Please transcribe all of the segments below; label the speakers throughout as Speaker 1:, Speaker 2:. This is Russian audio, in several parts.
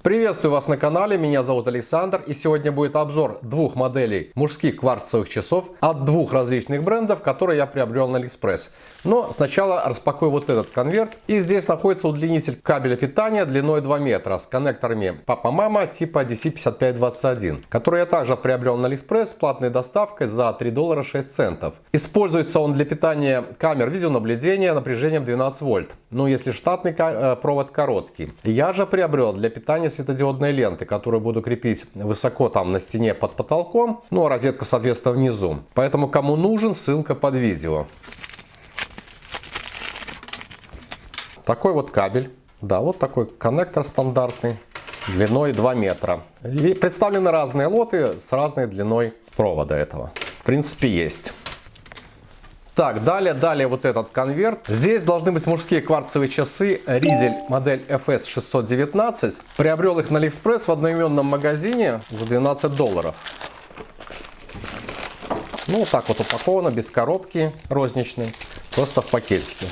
Speaker 1: Приветствую вас на канале, меня зовут Александр, и сегодня будет обзор двух моделей мужских кварцевых часов от двух различных брендов, которые я приобрел на Алиэкспресс. Но сначала распакую вот этот конверт, и здесь находится удлинитель кабеля питания длиной 2 метра с коннекторами папа-мама типа DC5521, который я также приобрел на Алиэкспресс с платной доставкой за $3.06. Используется он для питания камер видеонаблюдения напряжением 12 вольт, ну если штатный провод короткий. Я же приобрел для питания светодиодной ленты, которую буду крепить высоко там на стене под потолком, ну а розетка соответственно внизу. Поэтому кому нужен, ссылка под видео. Такой вот кабель, да, вот такой коннектор стандартный, длиной 2 метра. И представлены разные лоты с разной длиной провода этого. В принципе есть. Так, далее вот этот конверт. Здесь должны быть мужские кварцевые часы Riedel модель FS619. Приобрел их на Алиэкспресс в одноименном магазине за $12. Ну, вот так вот упаковано, без коробки розничной, просто в пакетике.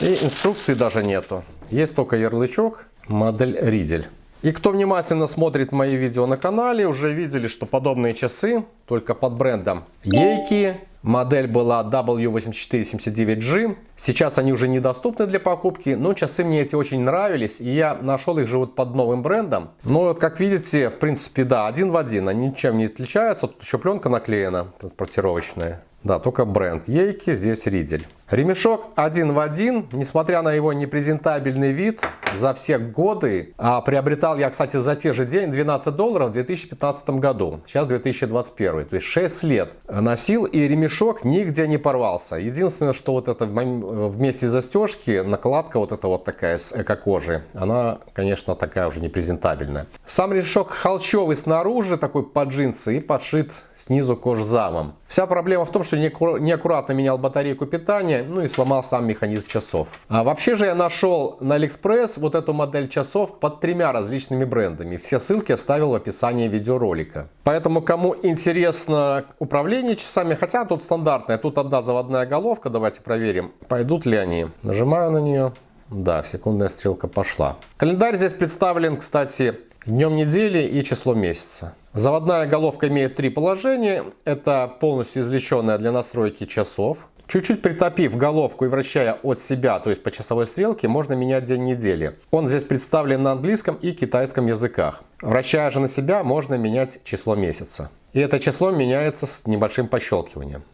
Speaker 1: И инструкции даже нету. Есть только ярлычок модель Riedel. И кто внимательно смотрит мои видео на канале, уже видели, что подобные часы, только под брендом Yaeky. Модель была W8479G. Сейчас они уже недоступны для покупки, но часы мне эти очень нравились, и я нашел их же вот под новым брендом. Но вот как видите, в принципе, да, один в один, они ничем не отличаются. Тут еще пленка наклеена, транспортировочная. Да, только бренд Yaeky, здесь Riedel. Ремешок один в один, несмотря на его непрезентабельный вид, за все годы. Приобретал я, кстати, за те же деньги $12 в 2015 году. Сейчас 2021, то есть 6 лет носил, и ремешок нигде не порвался. Единственное, что вот это вместе застежки, накладка вот эта вот такая с эко-кожи, она, конечно, такая уже непрезентабельная. Сам ремешок холщовый снаружи, такой под джинсы, и подшит снизу кожзамом. Вся проблема в том, что неаккуратно менял батарейку питания, ну и сломал сам механизм часов. Вообще же я нашел на Алиэкспресс вот эту модель часов под 3 различными брендами. Все ссылки оставил в описании видеоролика. Поэтому кому интересно управление часами, хотя тут стандартная, тут одна заводная головка, давайте проверим, пойдут ли они. Нажимаю на нее. Да, секундная стрелка пошла. Календарь здесь представлен, кстати, днем недели и число месяца. Заводная головка имеет 3 положения. Это полностью извлеченная для настройки часов. Чуть-чуть притопив головку и вращая от себя, то есть по часовой стрелке, можно менять день недели. Он здесь представлен на английском и китайском языках. Вращая же на себя, можно менять число месяца. И это число меняется с небольшим пощелкиванием.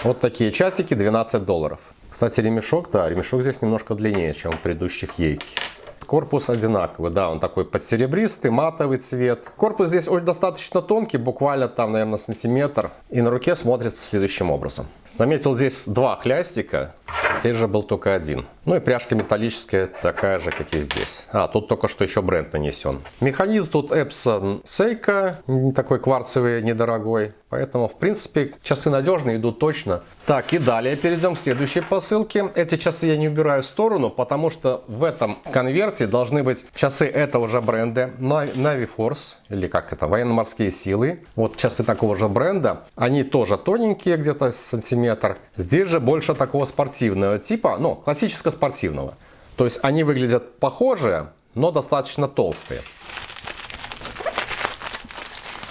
Speaker 1: Вот такие часики, $12. Кстати, ремешок, да, ремешок здесь немножко длиннее, чем в предыдущих Yaeky. Корпус одинаковый, да, он такой подсеребристый, матовый цвет. Корпус здесь очень достаточно тонкий, буквально там, наверное, сантиметр. И на руке смотрится следующим образом. Заметил здесь 2 хлястика, здесь же был только один. Ну и пряжка металлическая такая же, как и здесь. Тут только что еще бренд нанесен. Механизм тут Epson Seiko, такой кварцевый, недорогой. Поэтому, в принципе, часы надежные, идут точно. Так, и далее перейдем к следующей посылке. Эти часы я не убираю в сторону, потому что в этом конверте должны быть часы этого же бренда Navy Force, или как это, военно-морские силы. Вот часы такого же бренда. Они тоже тоненькие, где-то сантиметр. Здесь же больше такого спортивного типа, ну, классического спортивного. То есть они выглядят похожие, но достаточно толстые.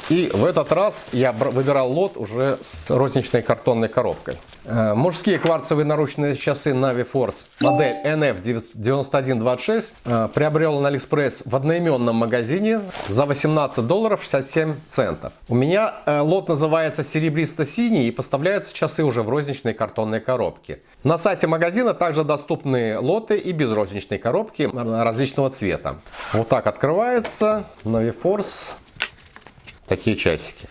Speaker 1: И в этот раз я выбирал лот уже с розничной картонной коробкой. Мужские кварцевые наручные часы Navy Force модель NF9126 приобрел на Алиэкспресс в одноименном магазине за $18.67. У меня лот называется серебристо-синий, и поставляются часы уже в розничной картонной коробке. На сайте магазина также доступны лоты и без розничной коробки различного цвета. Вот так открывается Navy Force. Такие часики.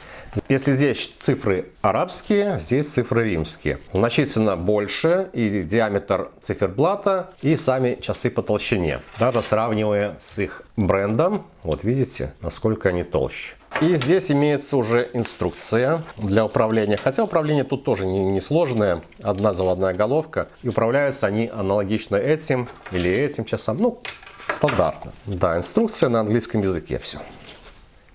Speaker 1: Если здесь цифры арабские, здесь цифры римские. Значительно больше и диаметр циферблата, и сами часы по толщине. Даже сравнивая с их брендом, вот видите, насколько они толще. И здесь имеется уже инструкция для управления. Хотя управление тут тоже не сложное. Одна заводная головка. И управляются они аналогично этим или этим часам. Ну, стандартно. Да, инструкция на английском языке все.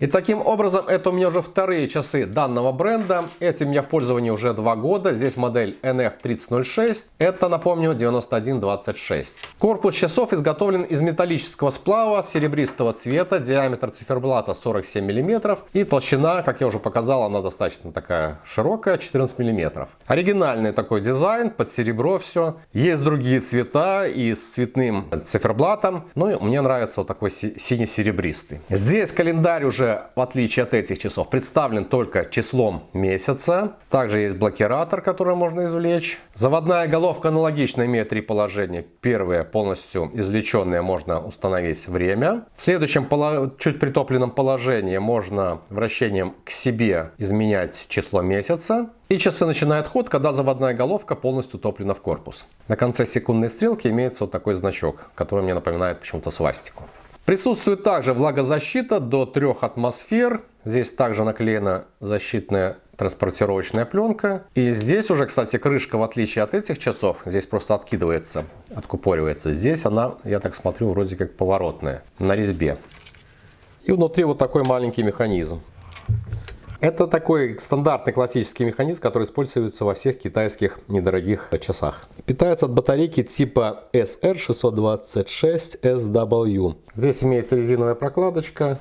Speaker 1: И таким образом, это у меня уже вторые часы данного бренда. Эти у меня в пользовании уже 2 года. Здесь модель NF3006. Это, напомню, 9126. Корпус часов изготовлен из металлического сплава серебристого цвета. Диаметр циферблата 47 мм. И толщина, как я уже показал, она достаточно такая широкая, 14 мм. Оригинальный такой дизайн, под серебро все. Есть другие цвета и с цветным циферблатом. Но мне нравится вот такой сине-серебристый. Здесь календарь уже, в отличие от этих часов, представлен только числом месяца. Также есть блокиратор, который можно извлечь. Заводная головка аналогично имеет 3 положения. Первое, полностью извлеченное, можно установить время. В следующем, чуть притопленном положении, можно вращением к себе изменять число месяца. И часы начинают ход, когда заводная головка полностью утоплена в корпус. На конце секундной стрелки имеется вот такой значок, который мне напоминает почему-то свастику. Присутствует также влагозащита до 3 атмосфер. Здесь также наклеена защитная транспортировочная пленка. И здесь уже, кстати, крышка, в отличие от этих часов, здесь просто откидывается, откупоривается. Здесь она, я так смотрю, вроде как поворотная, на резьбе. И внутри вот такой маленький механизм. Это такой стандартный классический механизм, который используется во всех китайских недорогих часах. Питается от батарейки типа SR626SW. Здесь имеется резиновая прокладочка.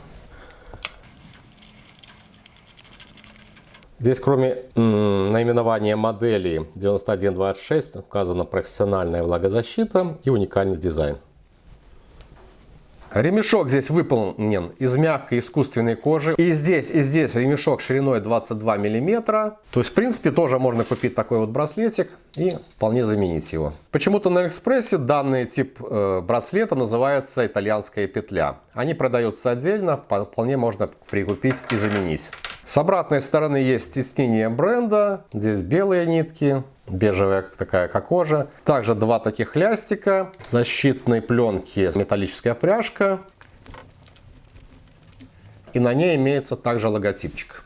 Speaker 1: Здесь, кроме наименования модели 9126, указана профессиональная влагозащита и уникальный дизайн. Ремешок здесь выполнен из мягкой искусственной кожи. И здесь ремешок шириной 22 мм. То есть, в принципе, тоже можно купить такой вот браслетик и вполне заменить его. Почему-то на Алиэкспрессе данный тип браслета называется итальянская петля. Они продаются отдельно, вполне можно прикупить и заменить. С обратной стороны есть тиснение бренда. Здесь белые нитки, бежевая такая как кожа. Также 2 таких лястика, защитной пленки, металлическая пряжка. И на ней имеется также логотипчик.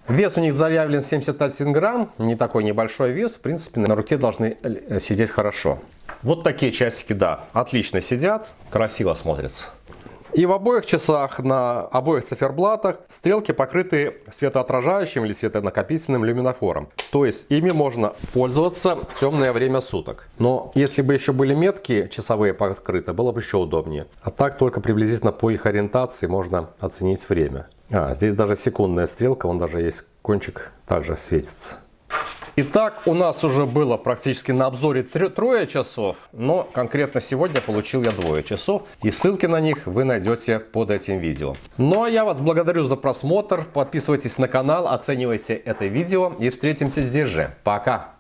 Speaker 1: Вес у них заявлен 71 грамм, не такой небольшой вес. В принципе, на руке должны сидеть хорошо. Вот такие часики, да, отлично сидят, красиво смотрятся. И в обоих часах, на обоих циферблатах, стрелки покрыты светоотражающим или светонакопительным люминофором. То есть ими можно пользоваться в темное время суток. Но если бы еще были метки часовые покрыты, было бы еще удобнее. А так только приблизительно по их ориентации можно оценить время. Здесь даже секундная стрелка, вон даже есть кончик, также светится. Итак, у нас уже было практически на обзоре 3 часов, но конкретно сегодня получил я 2 часов, и ссылки на них вы найдете под этим видео. Ну а я вас благодарю за просмотр, подписывайтесь на канал, оценивайте это видео и встретимся здесь же. Пока!